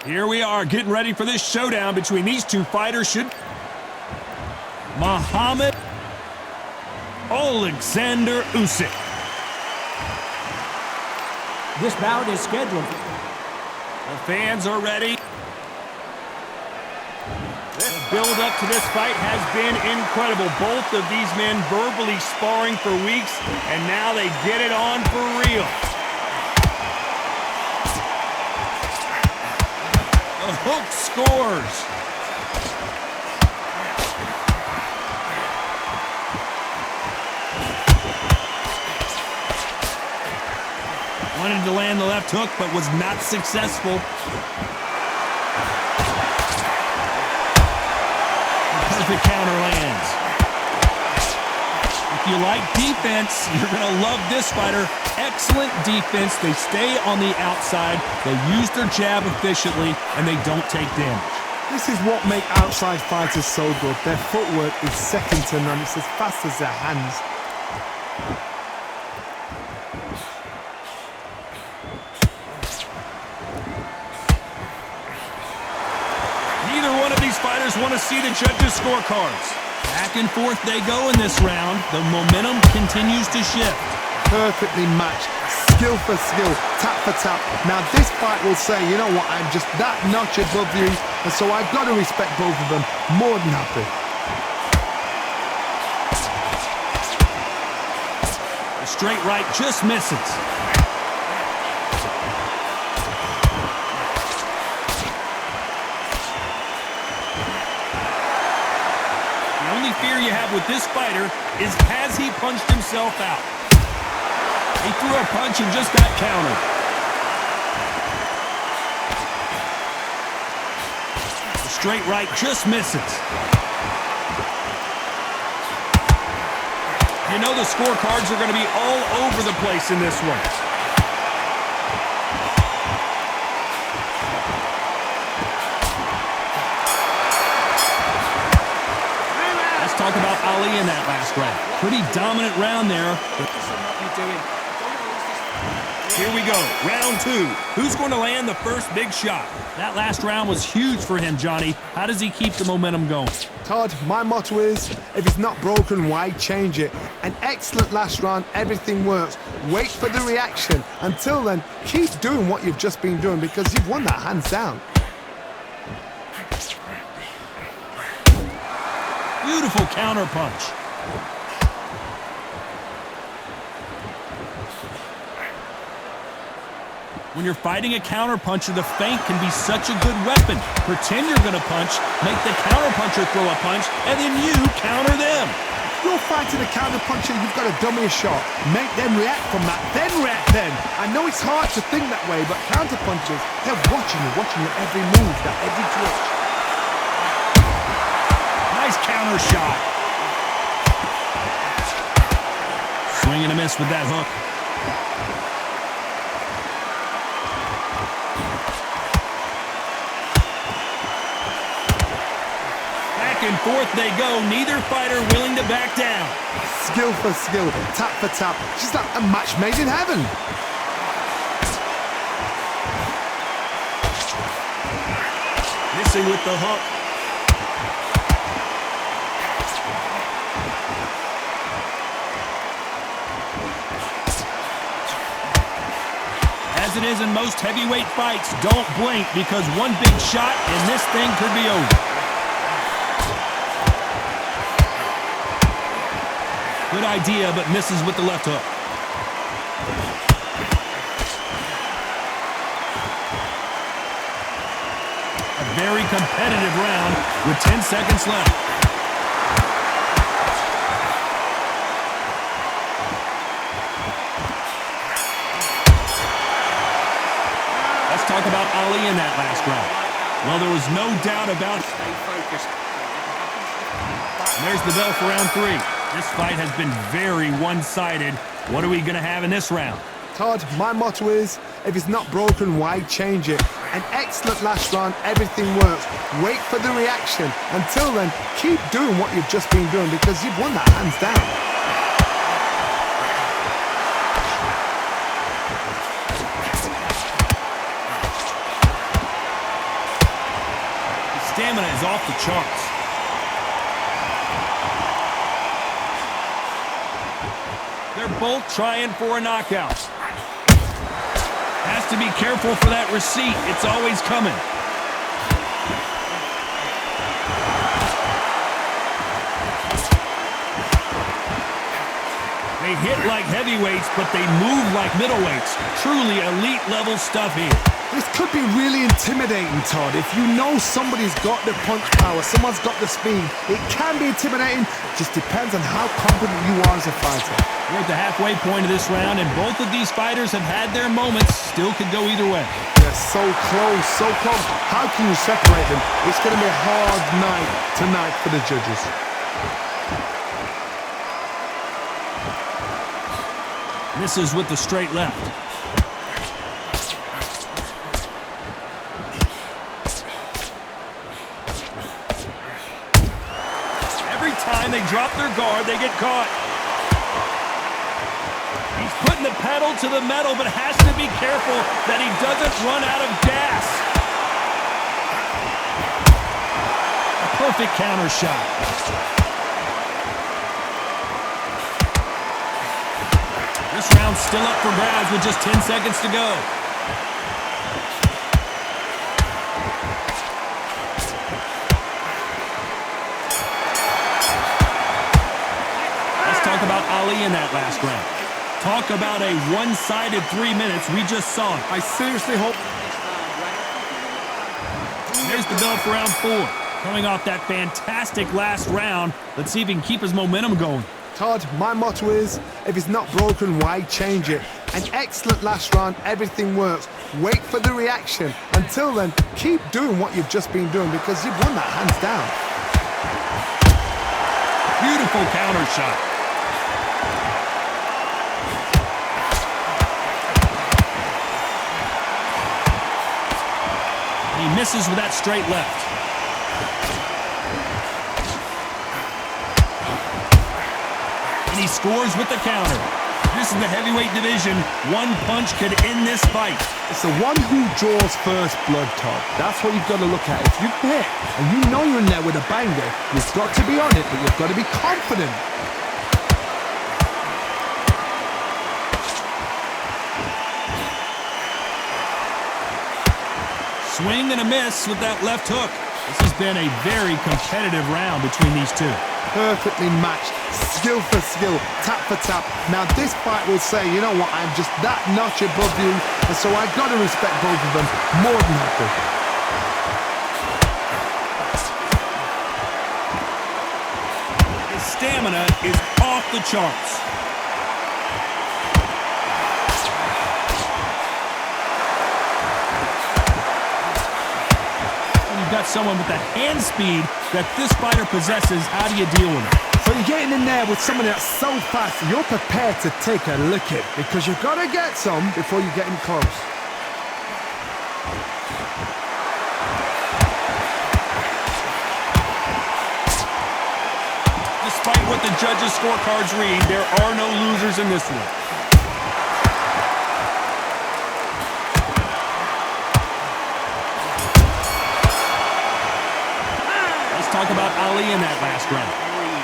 Here we are getting ready for this showdown between these two fighters. Muhammad Alexander Usik. This bout is scheduled. The fans are ready. The build-up to this fight has been incredible. Both of these men verbally sparring for weeks, and now they get it on for real. The hook scores. Wanted to land the left hook, but was not successful. Perfect counter lands. If you like defense, you're going to love this fighter. Excellent defense. They stay on the outside. They use their jab efficiently, and they don't take damage. This is what makes outside fighters so good. Their footwork is second to none. It's as fast as their hands. Neither one of these fighters want to see the judges' scorecards. Back and forth they go in this round. The momentum continues to shift. Perfectly matched, skill for skill, tap for tap. Now this fight will say, you know what, I'm just that notch above you, and so I've got to respect both of them. More than happy. The straight right just misses. The only fear you have with this fighter is, has he punched himself out? He threw a punch and just got countered. The straight right just misses. You know the scorecards are going to be all over the place in this one. Let's talk about Ali in that last round. Pretty dominant round there. Here we go, round two. Who's going to land the first big shot? That last round was huge for him, Johnny. How does he keep the momentum going? Todd, my motto is, if it's not broken, why change it? An excellent last round, everything works. Wait for the reaction. Until then, keep doing what you've just been doing because you've won that hands down. Beautiful counter punch. When you're fighting a counterpuncher, the feint can be such a good weapon. Pretend you're going to punch, make the counterpuncher throw a punch, and then you counter them. If you're fighting a counterpuncher, you've got to dummy a shot. Make them react from that, then react then. I know it's hard to think that way, but counterpunchers, they're watching your every move, that every twitch. Nice counter shot. Swing and a miss with that hook. And forth they go, neither fighter willing to back down. Skill for skill, tap for tap, just like a match made in heaven. Missing with the hook. As it is in most heavyweight fights, don't blink because one big shot and this thing could be over. Good idea, but misses with the left hook. A very competitive round with 10 seconds left. Let's talk about Ali in that last round. Well, there was no doubt about it. Stay focused. And there's the bell for round three. This fight has been very one-sided. What are we going to have in this round? Todd, my motto is, if it's not broken, why change it? An excellent last round, everything works. Wait for the reaction. Until then, keep doing what you've just been doing because you've won that hands down. is off the charts. They're both trying for a knockout. Has to be careful for that receipt. It's always coming. They hit like heavyweights, but they move like middleweights. Truly elite level stuff here. This could be really intimidating, Todd. If you know somebody's got the punch power, someone's got the speed, it can be intimidating. Just depends on how confident you are as a fighter. We're at the halfway point of this round, and both of these fighters have had their moments. Still could go either way. They're so close, so close. How can you separate them? It's going to be a hard night tonight for the judges. Misses with the straight left. Every time they drop their guard, they get caught. He's putting the pedal to the metal, but has to be careful that he doesn't run out of gas. A perfect counter shot. This round's still up for grabs with just 10 seconds to go. Let's talk about Ali in that last round. Talk about a one-sided 3 minutes. We just saw it. I seriously hope... There's the bell for round 4. Coming off that fantastic last round, let's see if he can keep his momentum going. Todd, my motto is, if it's not broken, why change it? An excellent last round, everything works. Wait for the reaction. Until then, keep doing what you've just been doing because you've won that hands down. Beautiful counter shot. He misses with that straight left. And he scores with the counter. This is the heavyweight division. One punch could end this fight. It's the one who draws first blood, Todd. That's what you've got to look at. If you've hit and you know you're in there with a banger, you've got to be on it, but you've got to be confident. Swing and a miss with that left hook. This has been a very competitive round between these two. Perfectly matched, skill for skill, tap for tap. Now this fight will say, you know what, I'm just that notch above you, and so I've got to respect both of them more than happy. His stamina is off the charts. Got someone with the hand speed that this fighter possesses. How do you deal with it? So you're getting in there with someone that's so fast, you're prepared to take a licking because you've got to get some before you get in close. Despite what the judges' scorecards read, there are no losers in this one. Talk about Ali in that last round.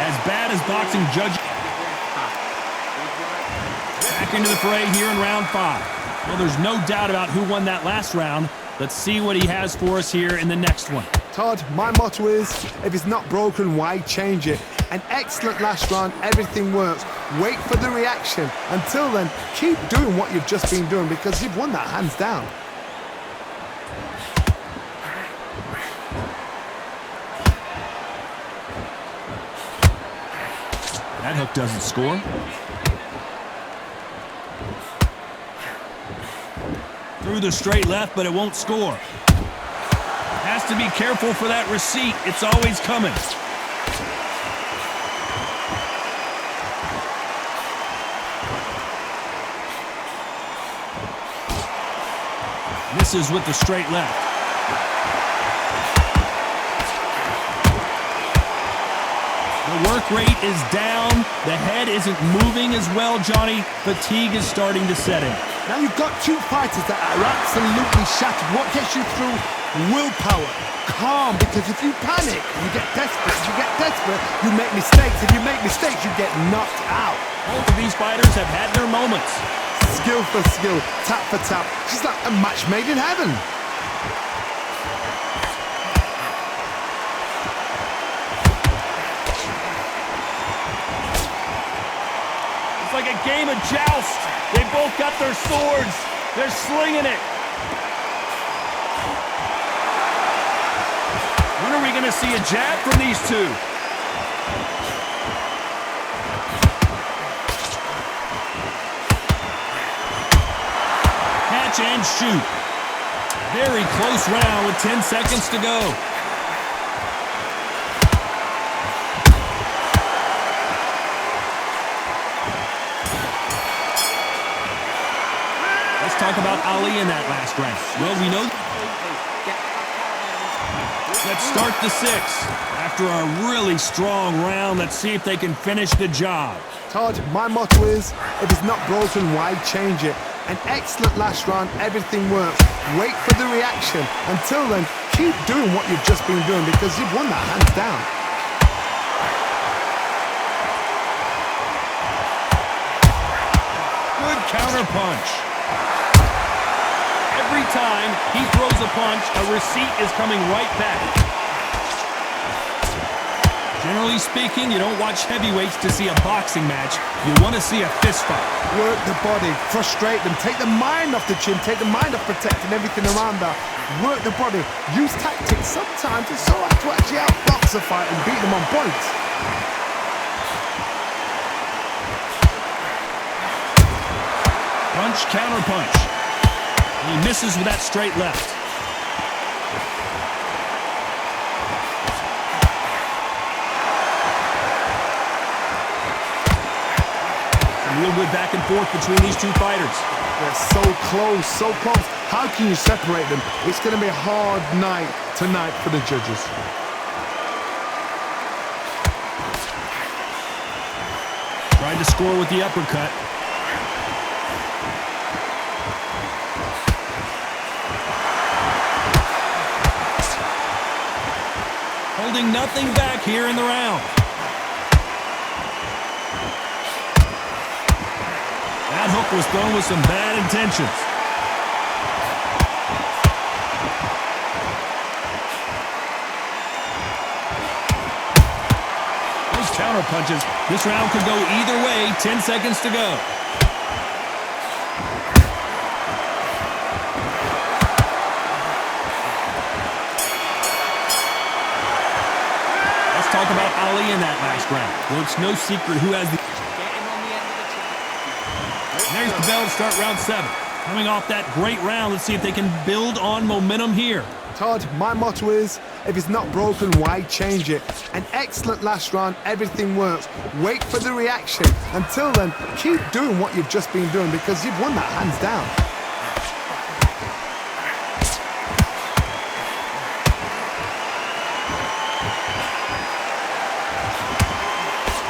As bad as boxing judge. Back into the fray here in round 5. Well, there's no doubt about who won that last round. Let's see what he has for us here in the next one. Todd, my motto is, if it's not broken, why change it? An excellent last round, everything works. Wait for the reaction. Until then, keep doing what you've just been doing because you've won that hands down. That hook doesn't score. Through the straight left, but it won't score. Has to be careful for that receipt. It's always coming. Misses with the straight left. The work rate is down. The head isn't moving as well, Johnny. Fatigue is starting to set in. Now you've got two fighters that are absolutely shattered. What gets you through willpower, calm, because if you panic, you get desperate. If you get desperate, you make mistakes. If you make mistakes, you get knocked out. Both of these fighters have had their moments. Skill for skill, tap for tap. She's like a match made in heaven. It's like a game of joust. They both got their swords. They're slinging it. When are we going to see a jab from these two? Catch and shoot. Very close round with 10 seconds to go. Let's talk about Ali in that last round. Well, we know. Let's start the sixth. After a really strong round, let's see if they can finish the job. Todd, my motto is, if it's not broken, why change it? An excellent last round, everything works. Wait for the reaction. Until then, keep doing what you've just been doing because you've won that hands down. Good counter punch. Every time he throws a punch, a receipt is coming right back. Generally speaking, you don't watch heavyweights to see a boxing match. You want to see a fist fight. Work the body, frustrate them, take the mind off the chin, take the mind off protecting everything around that. Work the body, use tactics. Sometimes it's so hard to actually outbox a fight and beat them on points. Punch, counter punch. And he misses with that straight left. Some real good back and forth between these two fighters. They're so close, so close. How can you separate them? It's going to be a hard night tonight for the judges. Tried to score with the uppercut. Holding nothing back here in the round. That hook was thrown with some bad intentions. Those counter punches. This round could go either way. 10 seconds to go. Let's talk about Ali in that last round. Well, it's no secret who has the... There's the bell to start round 7. Coming off that great round, let's see if they can build on momentum here. Todd, my motto is, if it's not broken, why change it? An excellent last round, everything works. Wait for the reaction. Until then, keep doing what you've just been doing because you've won that hands down.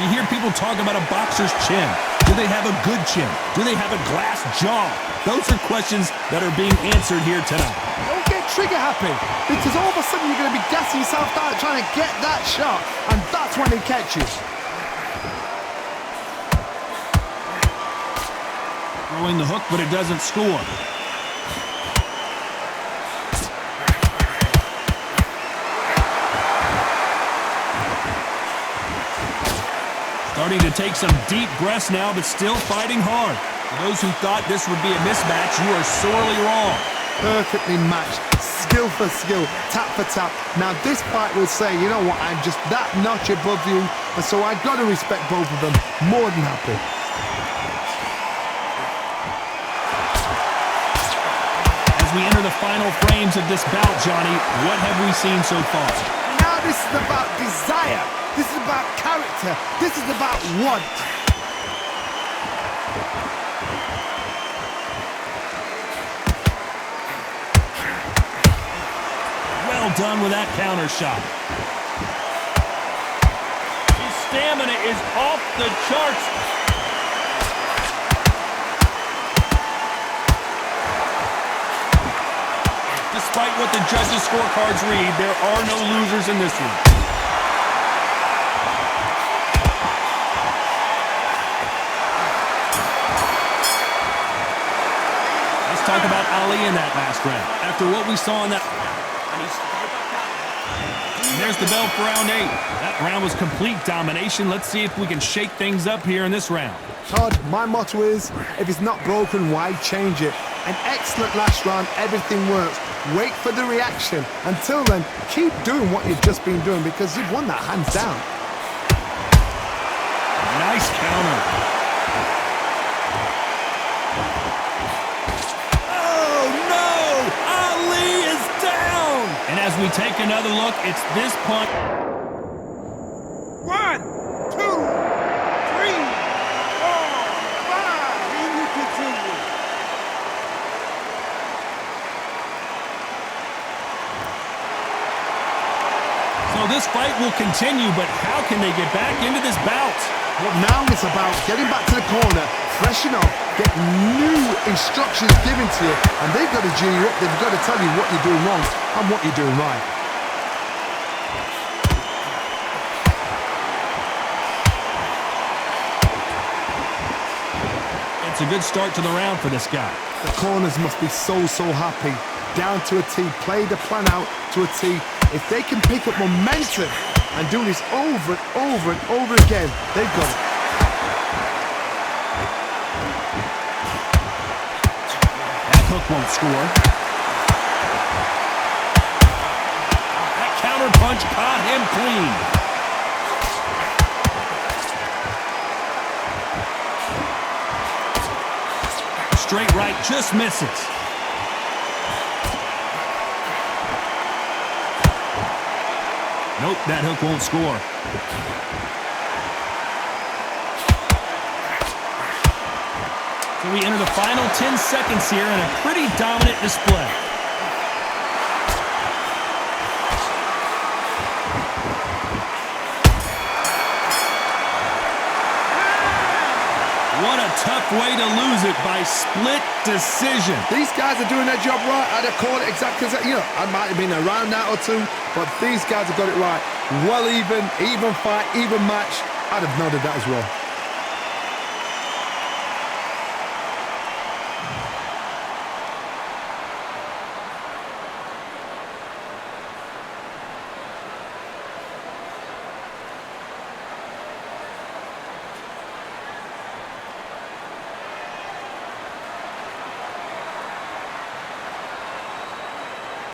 You hear people talk about a boxer's chin. Do they have a good chin? Do they have a glass jaw? Those are questions that are being answered here tonight. Don't get trigger happy, because all of a sudden you're going to be gassing yourself out trying to get that shot, and that's when they catch you. Throwing the hook, but it doesn't score. Starting to take some deep breaths now, but still fighting hard. For those who thought this would be a mismatch, you are sorely wrong. Perfectly matched, skill for skill, tap for tap. Now this fight will say, you know what, I'm just that notch above you, and so I've got to respect both of them. More than happy. As we enter the final frames of this bout, Johnny, what have we seen so far? Now this is about desire. This is about character. This is about want. Well done with that counter shot. His stamina is off the charts. Despite what the judges' scorecards read, there are no losers in this one. Let's talk about Ali in that last round. After what we saw in that... And there's the bell for round 8. That round was complete domination. Let's see if we can shake things up here in this round. Todd, my motto is, if it's not broken, why change it? An excellent last round, everything works. Wait for the reaction. Until then, keep doing what you've just been doing because you've won that hands down. Nice counter. Oh, no! Ali is down! And as we take another look, it's this punt. 1, 2, 3, 4, 5, and you continue. So this fight will continue, but how can they get back into this bout? Well, now it's about getting back to the corner, freshen up, get new instructions given to you, and they've got to G you up. They've got to tell you what you're doing wrong and what you're doing right. It's a good start to the round for this guy. The corners must be so happy. Down to a T, play the plan out to a T. If they can pick up momentum and do this over and over and over again, they've got it. That hook won't score. That counter punch caught him clean. Straight right just misses. Nope, that hook won't score. So we enter the final 10 seconds here in a pretty dominant display. What a tough way to lose it by split decision. These guys are doing their job right. I'd have called it exactly as that. You know, I might have been around that or two, but these guys have got it right. Well even fight, even match. I'd have noted that as well.